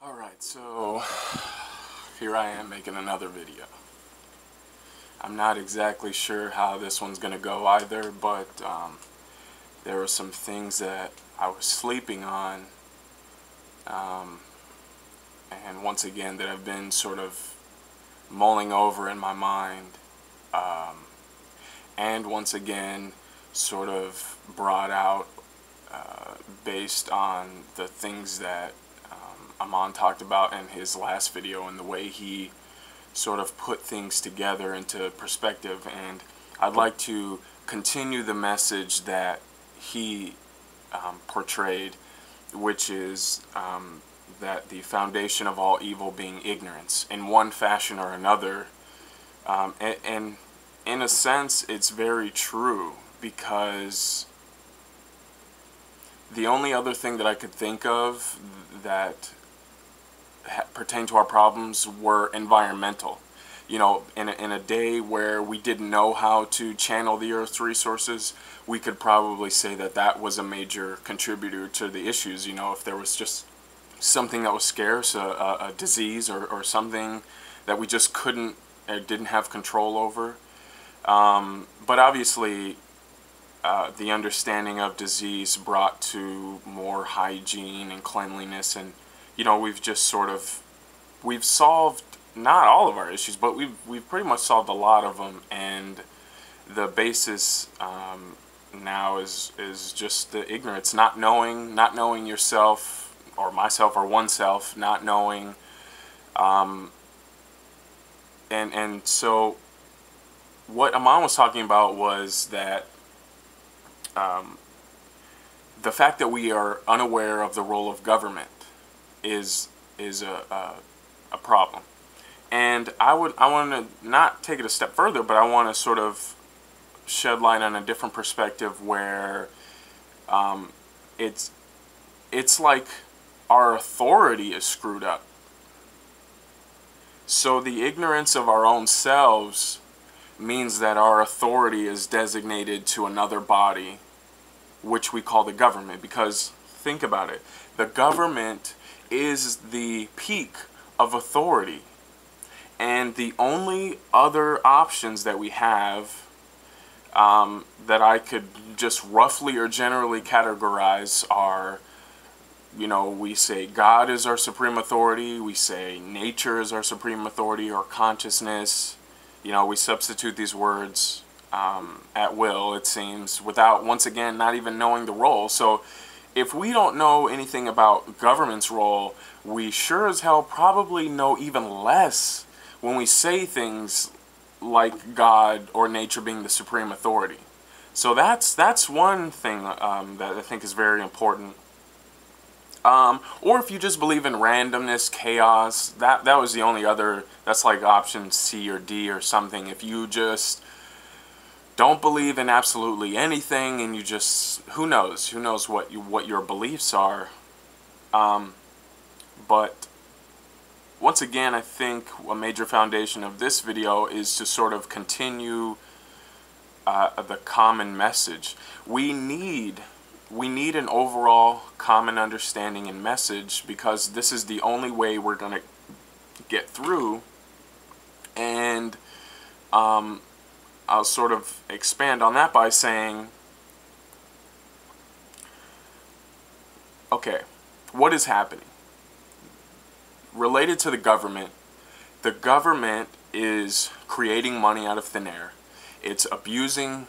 Alright, so here I am making another video. I'm not exactly sure how this one's gonna go either, but there were some things that I was sleeping on, and once again that I've been sort of mulling over in my mind, and once again sort of brought out based on the things that Amon talked about in his last video and the way he sort of put things together into perspective. And I'd like to continue the message that he portrayed, which is that the foundation of all evil being ignorance in one fashion or another. And in a sense, it's very true, because the only other thing that I could think of that pertain to our problems were environmental. You know, in a day where we didn't know how to channel the Earth's resources, we could probably say that that was a major contributor to the issues. You know, if there was just something that was scarce, a disease or something that we just couldn't or didn't have control over. But obviously, the understanding of disease brought to more hygiene and cleanliness, and you know, we've solved not all of our issues, but we've pretty much solved a lot of them. And the basis now is just the ignorance, not knowing yourself or myself or oneself, not knowing, and so what Amon was talking about was that the fact that we are unaware of the role of government is a problem. And I want to not take it a step further, but I want to sort of shed light on a different perspective where it's like our authority is screwed up. So the ignorance of our own selves means that our authority is designated to another body, which we call the government. Because think about it, the government is the peak of authority, and the only other options that we have that I could just roughly or generally categorize are, you know, we say God is our supreme authority, we say nature is our supreme authority, or consciousness. You know, we substitute these words at will, it seems, without, once again, not even knowing the role. So if we don't know anything about government's role, we sure as hell probably know even less when we say things like God or nature being the supreme authority. So that's one thing that I think is very important. Or if you just believe in randomness, chaos, that was the only other, that's like option C or D or something. If you just don't believe in absolutely anything, and you just, who knows what your beliefs are. But once again, I think a major foundation of this video is to sort of continue the common message. We need an overall common understanding and message, because this is the only way we're going to get through. And I'll sort of expand on that by saying, okay, what is happening? Related to the government is creating money out of thin air. It's abusing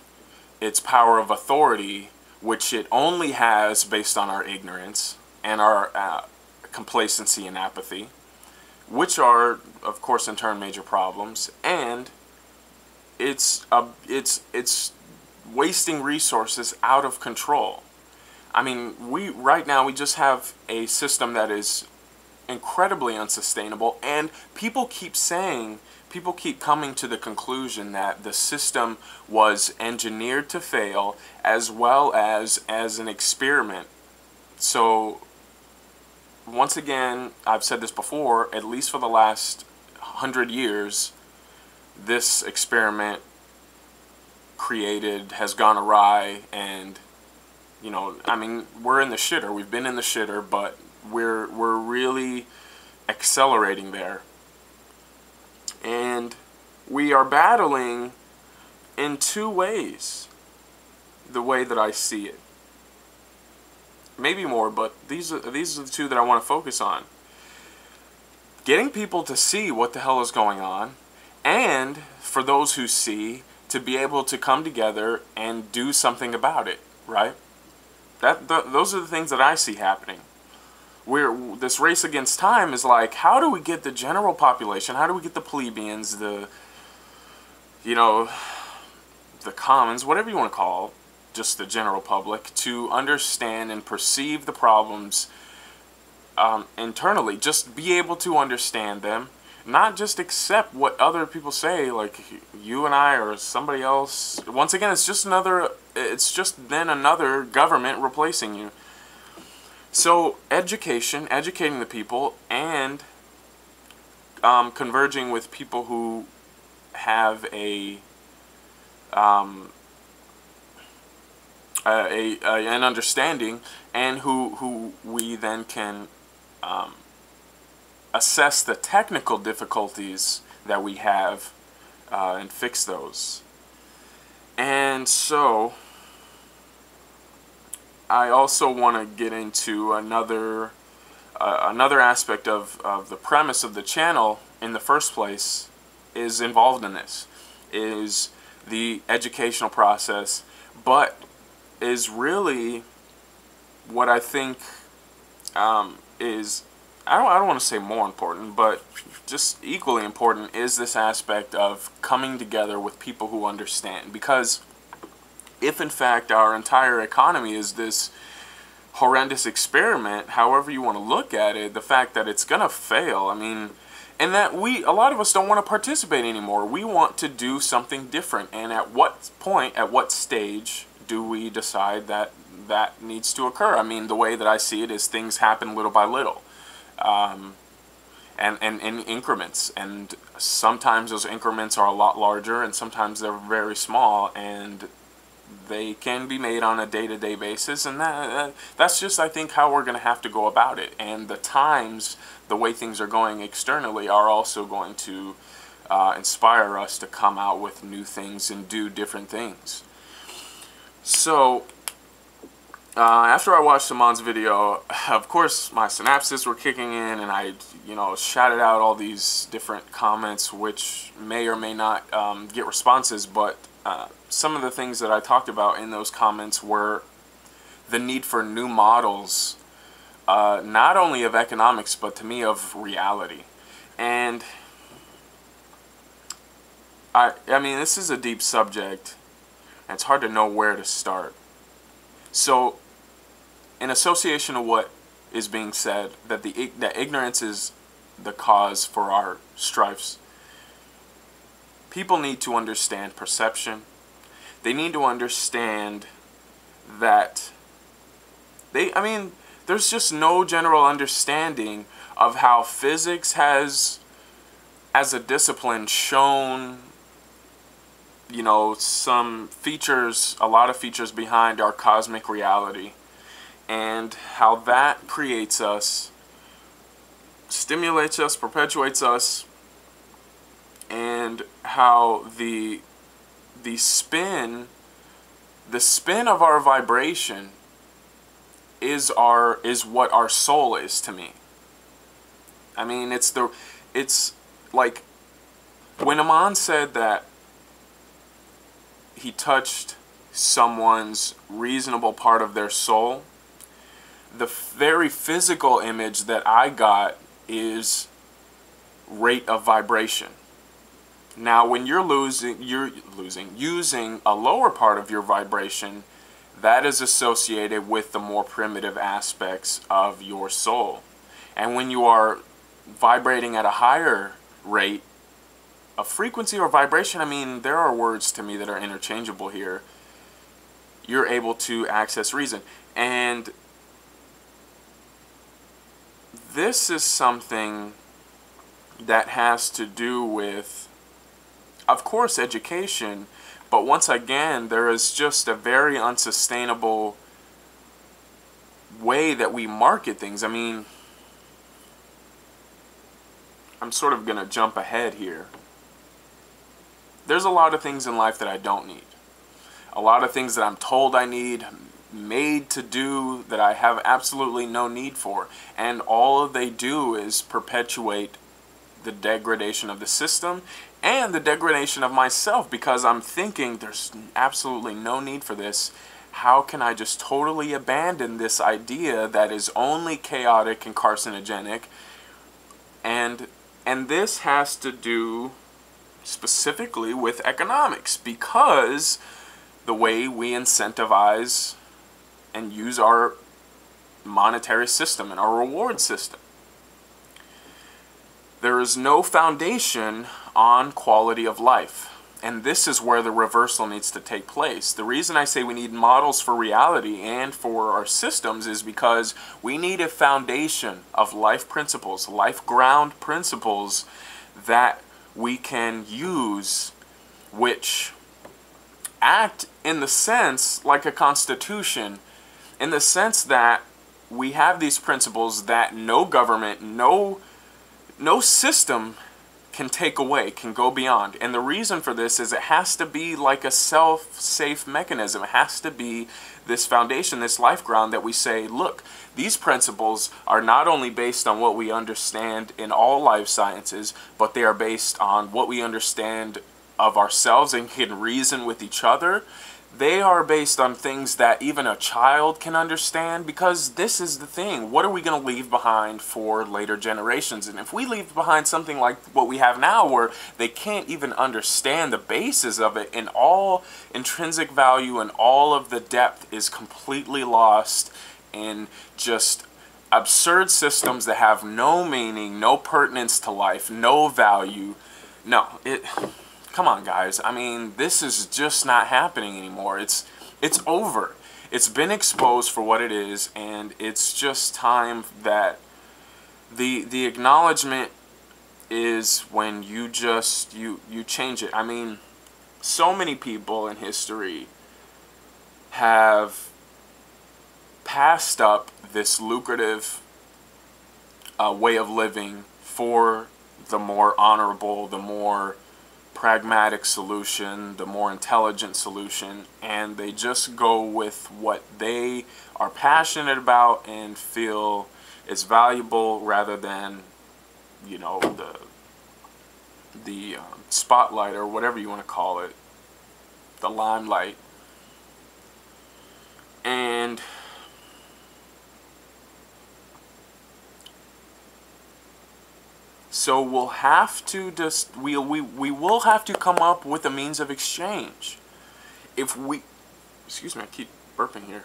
its power of authority, which it only has based on our ignorance and our complacency and apathy, which are, of course, in turn major problems. And it's wasting resources out of control. I mean, right now we just have a system that is incredibly unsustainable, and people keep coming to the conclusion that the system was engineered to fail, as well as an experiment. So once again, I've said this before, at least for the last 100 years, this experiment has gone awry. And you know, I mean, we're in the shitter, we've been in the shitter, but we're really accelerating there. And we are battling in two ways, the way that I see it. Maybe more, but these are the two that I want to focus on. Getting people to see what the hell is going on, and for those who see, to be able to come together and do something about it, right? Those are the things that I see happening. This race against time is like, how do we get the general population, how do we get the plebeians, the commons, whatever you want to call just the general public, to understand and perceive the problems internally, just be able to understand them, not just accept what other people say, like you and I or somebody else. Once again, it's just then another government replacing you. So education, educating the people, and converging with people who have an understanding, and who we then can assess the technical difficulties that we have and fix those. And so I also want to get into another aspect of the premise of the channel in the first place is involved in this, is the educational process, but is really what I think is, I don't want to say more important, but just equally important, is this aspect of coming together with people who understand. Because if in fact our entire economy is this horrendous experiment, however you want to look at it, the fact that it's gonna fail, I mean, and that a lot of us don't want to participate anymore. We want to do something different. And at what point, at what stage do we decide that that needs to occur? I mean, the way that I see it is things happen little by little, and in increments, and sometimes those increments are a lot larger, and sometimes they're very small, and they can be made on a day-to-day basis, and that's just, I think, how we're going to have to go about it. And the times, the way things are going externally, are also going to inspire us to come out with new things and do different things. So after I watched Saman's video, of course my synapses were kicking in, and I shouted out all these different comments which may or may not get responses, but some of the things that I talked about in those comments were the need for new models, not only of economics, but to me of reality. And I mean, this is a deep subject, and it's hard to know where to start. So, in association of what is being said, that ignorance is the cause for our strifes, people need to understand perception. They need to understand that there's just no general understanding of how physics has, as a discipline, shown, some features, a lot of features behind our cosmic reality, and how that creates us, stimulates us, perpetuates us, and how the spin of our vibration is what our soul is to me. I mean, it's like when Aman said that he touched someone's reasonable part of their soul, the very physical image that I got is rate of vibration. Now, when you're using a lower part of your vibration, that is associated with the more primitive aspects of your soul. And when you are vibrating at a higher rate of frequency or vibration, I mean, there are words to me that are interchangeable here, you're able to access reason. And this is something that has to do with, of course, education, but once again, there is just a very unsustainable way that we market things. I mean, I'm sort of going to jump ahead here. There's a lot of things in life that I don't need. A lot of things that I'm told I need, made to do, that I have absolutely no need for. And all they do is perpetuate the degradation of the system and the degradation of myself, because I'm thinking there's absolutely no need for this. How can I just totally abandon this idea that is only chaotic and carcinogenic? And this has to do specifically with economics, because the way we incentivize and use our monetary system and our reward system. There is no foundation on quality of life. And this is where the reversal needs to take place. The reason I say we need models for reality and for our systems is because we need a foundation of life principles, life ground principles that we can use, which act in the sense like a constitution, in the sense that we have these principles that no government, no system can take away, can go beyond. And the reason for this is it has to be like a safe mechanism. It has to be this foundation, this life ground that we say, look, these principles are not only based on what we understand in all life sciences, but they are based on what we understand of ourselves and can reason with each other. They are based on things that even a child can understand, because this is the thing. What are we going to leave behind for later generations? And if we leave behind something like what we have now, where they can't even understand the basis of it, and all intrinsic value and all of the depth is completely lost in just absurd systems that have no meaning, no pertinence to life, no value. No, come on, guys. I mean, this is just not happening anymore. It's over. It's been exposed for what it is, and it's just time that the acknowledgement is when you just you change it. I mean, so many people in history have passed up this lucrative way of living for the more honorable, the more pragmatic solution, the more intelligent solution, and they just go with what they are passionate about and feel is valuable, rather than, you know, the spotlight, or whatever you want to call it, the limelight. And so we'll have to just we will have to come up with a means of exchange. If we, excuse me, I keep burping here.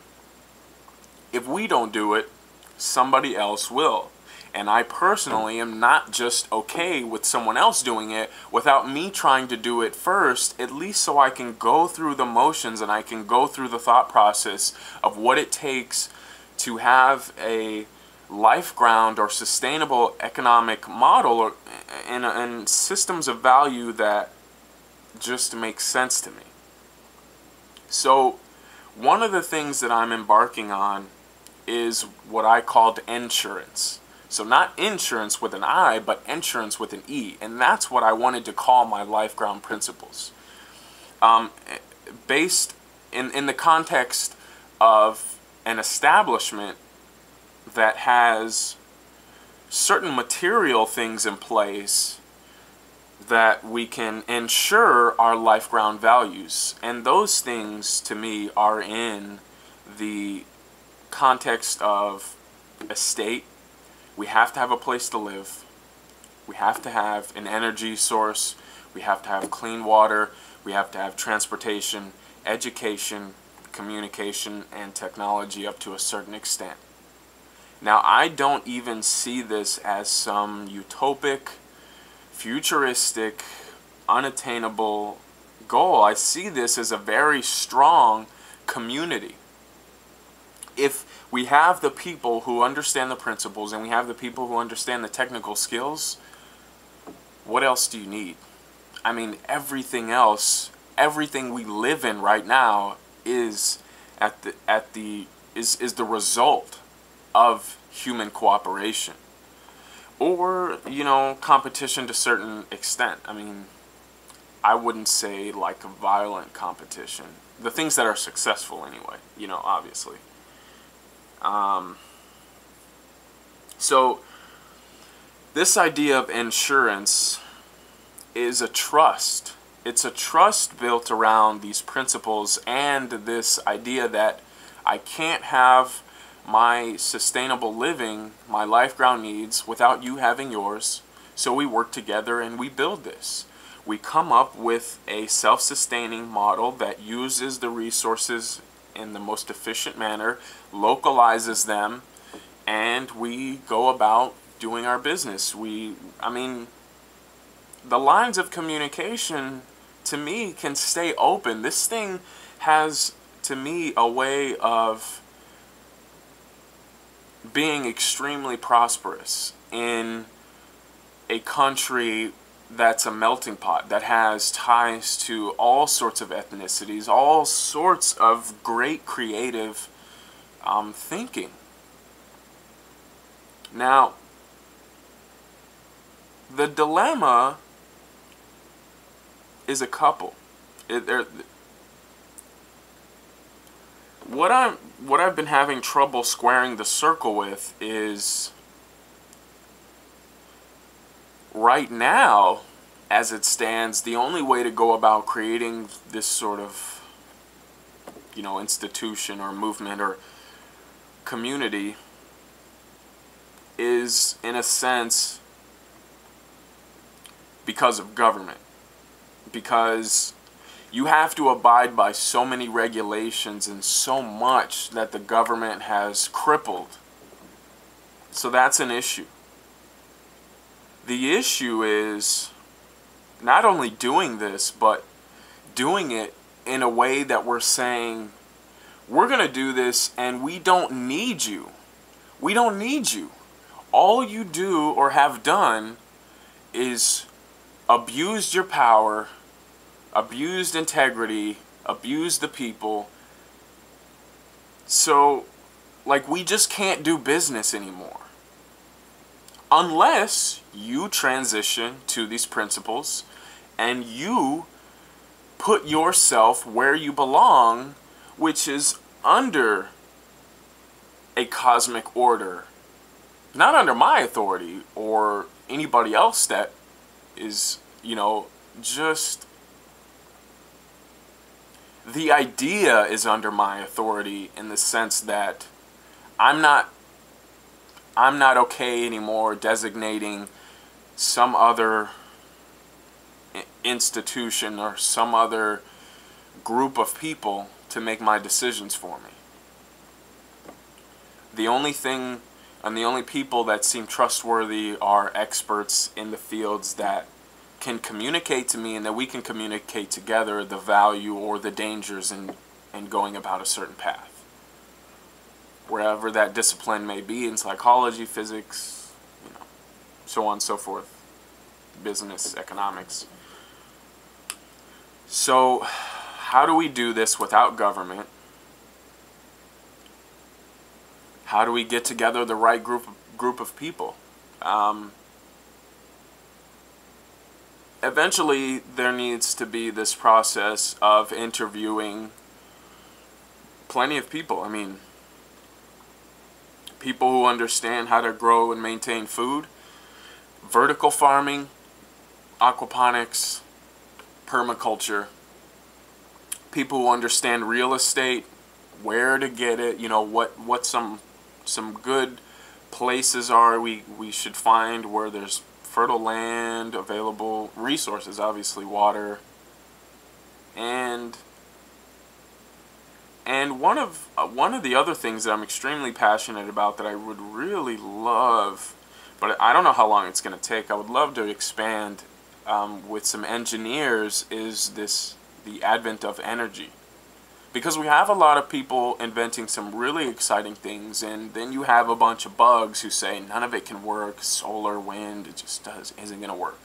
If we don't do it, somebody else will. And I personally am not just okay with someone else doing it without me trying to do it first, at least so I can go through the motions and I can go through the thought process of what it takes to have a life ground or sustainable economic model, or and systems of value that just make sense to me. So one of the things that I'm embarking on is what I called insurance. So not insurance with an I, but insurance with an E. And that's what I wanted to call my life ground principles. Based in the context of an establishment that has certain material things in place that we can ensure our life ground values. And those things, to me, are in the context of a state. We have to have a place to live. We have to have an energy source. We have to have clean water. We have to have transportation, education, communication, and technology up to a certain extent. Now, I don't even see this as some utopic, futuristic, unattainable goal. I see this as a very strong community. If we have the people who understand the principles and we have the people who understand the technical skills, what else do you need? I mean, everything else, everything we live in right now is the result of human cooperation. or, you know, competition to a certain extent. I mean, I wouldn't say like a violent competition. The things that are successful anyway, you know, obviously. So this idea of insurance is a trust. It's a trust built around these principles and this idea that I can't have my sustainable living, my life ground needs, without you having yours. So we work together and we build this. We come up with a self-sustaining model that uses the resources in the most efficient manner, localizes them, and we go about doing our business. I mean, the lines of communication, to me, can stay open. This thing has, to me, a way of being extremely prosperous in a country that's a melting pot, that has ties to all sorts of ethnicities, all sorts of great creative thinking. Now, the dilemma is a couple. What I've been having trouble squaring the circle with is, right now, as it stands, the only way to go about creating this sort of, you know, institution or movement or community is, in a sense, because of government. Because you have to abide by so many regulations and so much that the government has crippled. So that's an issue. The issue is not only doing this, but doing it in a way that we're saying, we're going to do this and we don't need you. We don't need you. All you do or have done is abused your power, abused integrity, abused the people. So, like, we just can't do business anymore. Unless you transition to these principles and you put yourself where you belong, which is under a cosmic order. Not under my authority or anybody else that is, you know, just the idea is under my authority, in the sense that I'm not okay anymore designating some other institution or some other group of people to make my decisions for me. The only thing and the only people that seem trustworthy are experts in the fields that can communicate to me, and that we can communicate together the value or the dangers in going about a certain path. Wherever that discipline may be, in psychology, physics, you know, so on and so forth, business, economics. So, how do we do this without government? How do we get together the right group of people? Eventually, there needs to be this process of interviewing plenty of people. I mean, people who understand how to grow and maintain food, vertical farming, aquaponics, permaculture, people who understand real estate, where to get it, you know, what some good places are we should find where there's fertile land, available resources, obviously water, and one of the other things that I'm extremely passionate about that I would really love, but I don't know how long it's going to take, I would love to expand with some engineers, is the advent of energy. Because we have a lot of people inventing some really exciting things, and then you have a bunch of bugs who say none of it can work, solar, wind, it just isn't going to work.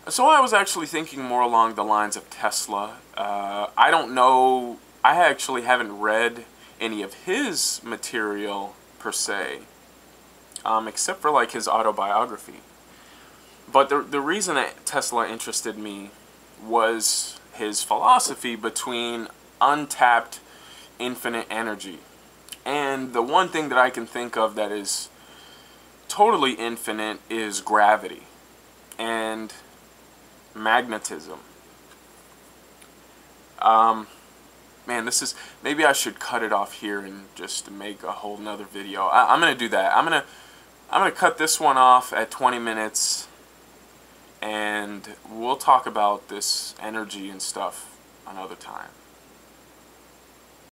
So I was actually thinking more along the lines of Tesla. I don't know, I actually haven't read any of his material per se, except for like his autobiography. But the reason that Tesla interested me was his philosophy between untapped infinite energy. And the one thing that I can think of that is totally infinite is gravity and magnetism. Man, this is, maybe I should cut it off here and just make a whole nother video. I'm gonna do that. I'm gonna cut this one off at 20 minutes, and we'll talk about this energy and stuff another time.